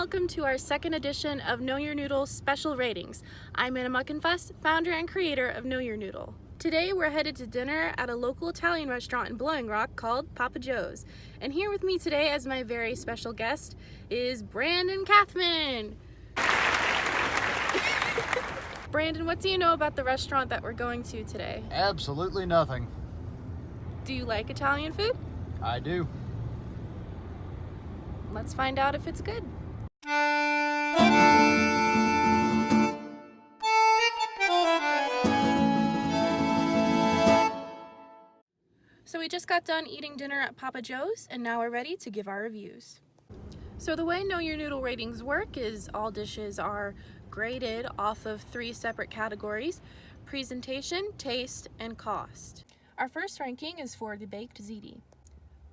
welcome to our second edition of Know Your Noodle Special Ratings. I'm Anna Muckenfuss, founder and creator of Know Your Noodle. Today we're headed to dinner at a local Italian restaurant in Blowing Rock called Papa Joe's. And here with me today as my very special guest is Brandon Kathman. Brandon, what do you know about the restaurant that we're going to today? Absolutely nothing. Do you like Italian food? I do. Let's find out if it's good. So we just got done eating dinner at Papa Joe's, and now we're ready to give our reviews. So the way Know Your Noodle ratings work is all dishes are graded off of 3 separate categories: presentation, taste, and cost. Our first ranking is for the baked ziti.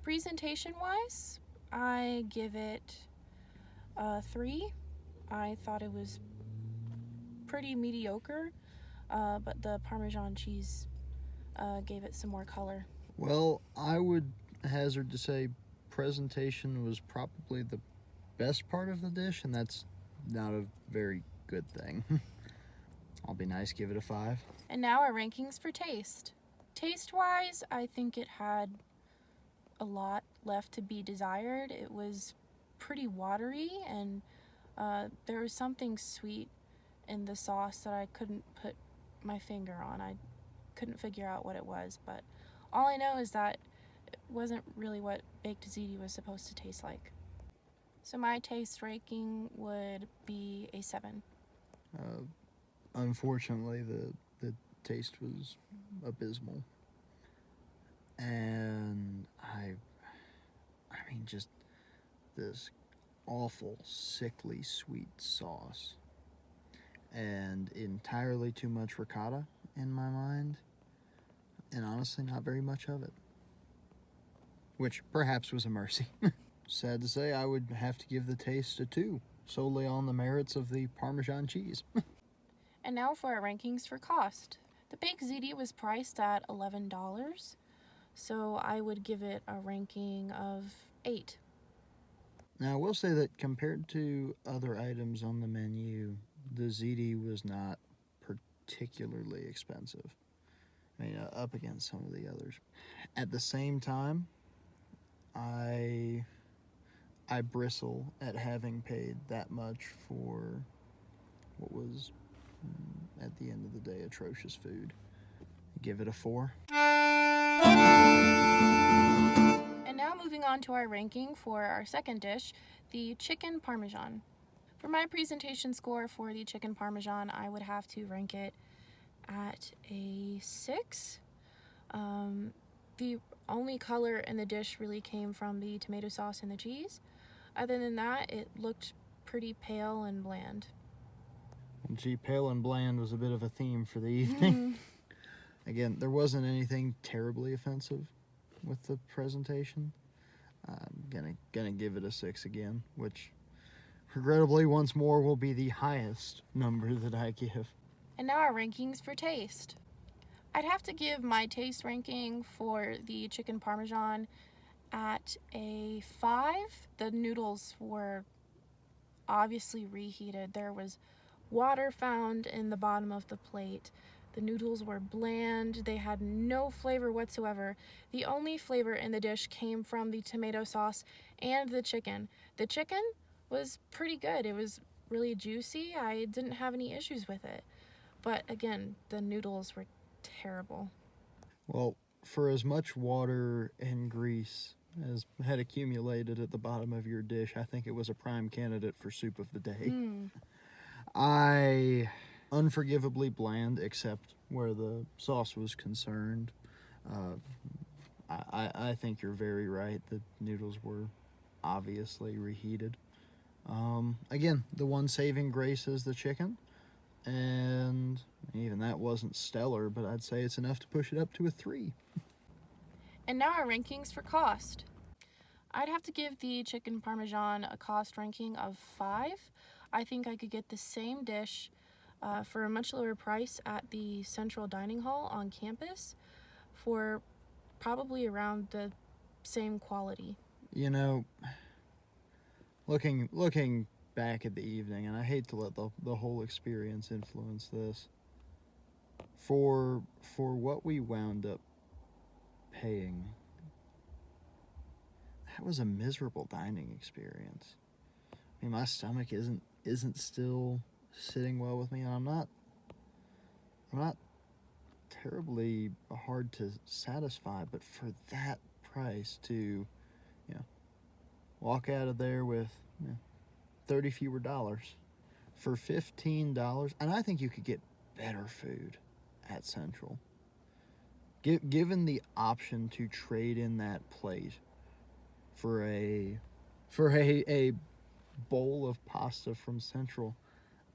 Presentation-wise, I give it a 3. I thought it was pretty mediocre, but the Parmesan cheese gave it some more color. Well, I would hazard to say presentation was probably the best part of the dish, and that's not a very good thing. I'll be nice, give it a 5. And now our rankings for taste. Taste-wise, I think it had a lot left to be desired. It was pretty watery, and there was something sweet in the sauce that I couldn't put my finger on. I couldn't figure out what it was, but all I know is that it wasn't really what baked ziti was supposed to taste like. So my taste ranking would be a 7. Unfortunately, the taste was abysmal, and I mean, just this awful, sickly sweet sauce, and entirely too much ricotta in my mind, and honestly not very much of it, which perhaps was a mercy. Sad to say, I would have to give the taste a 2, solely on the merits of the Parmesan cheese. And now for our rankings for cost. The baked ziti was priced at $11, so I would give it a ranking of 8. Now, I will say that compared to other items on the menu, the ziti was not particularly expensive. I mean, up against some of the others. At the same time, I bristle at having paid that much for what was, at the end of the day, atrocious food. Give it a 4. And now moving on to our ranking for our second dish, the chicken parmesan. For my presentation score for the chicken parmesan, I would have to rank it at a 6. The only color in the dish really came from the tomato sauce and the cheese. Other than that, it looked pretty pale and bland. Gee, pale and bland was a bit of a theme for the evening. Again, there wasn't anything terribly offensive with the presentation. I'm gonna give it a 6 again, which regrettably once more will be the highest number that I give. And now our rankings for taste. I'd have to give my taste ranking for the chicken parmesan at a 5. The noodles were obviously reheated. There was water found in the bottom of the plate. The noodles were bland. They had no flavor whatsoever. The only flavor in the dish came from the tomato sauce and the chicken. The chicken was pretty good. It was really juicy. I didn't have any issues with it. But again, the noodles were terrible. Well, for as much water and grease as had accumulated at the bottom of your dish, I think it was a prime candidate for soup of the day. Unforgivably bland, except where the sauce was concerned. I think you're very right. The noodles were obviously reheated. Again, the one saving grace is the chicken, and even that wasn't stellar, but I'd say it's enough to push it up to a 3. And now our rankings for cost. I'd have to give the chicken parmesan a cost ranking of 5. I think I could get the same dish for a much lower price at the Central Dining Hall on campus for probably around the same quality. You know, looking back at the evening, and I hate to let the whole experience influence this. For what we wound up paying, that was a miserable dining experience. I mean, my stomach isn't still sitting well with me, and I'm not terribly hard to satisfy, but for that price to, walk out of there with 30 fewer dollars for $15, and I think you could get better food at Central. Given the option to trade in that plate for a bowl of pasta from Central,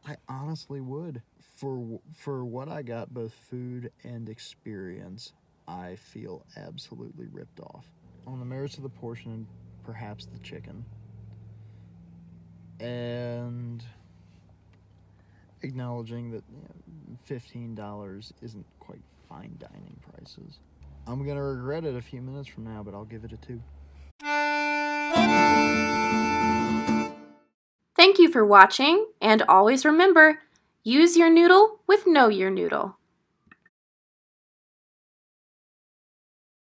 I honestly would. For what I got, both food and experience, I feel absolutely ripped off. On the merits of the portion, perhaps the chicken, and acknowledging that $15 isn't quite fine dining prices. I'm gonna regret it a few minutes from now, but I'll give it a 2. Thank you for watching, and always remember, use your noodle with Know Your Noodle.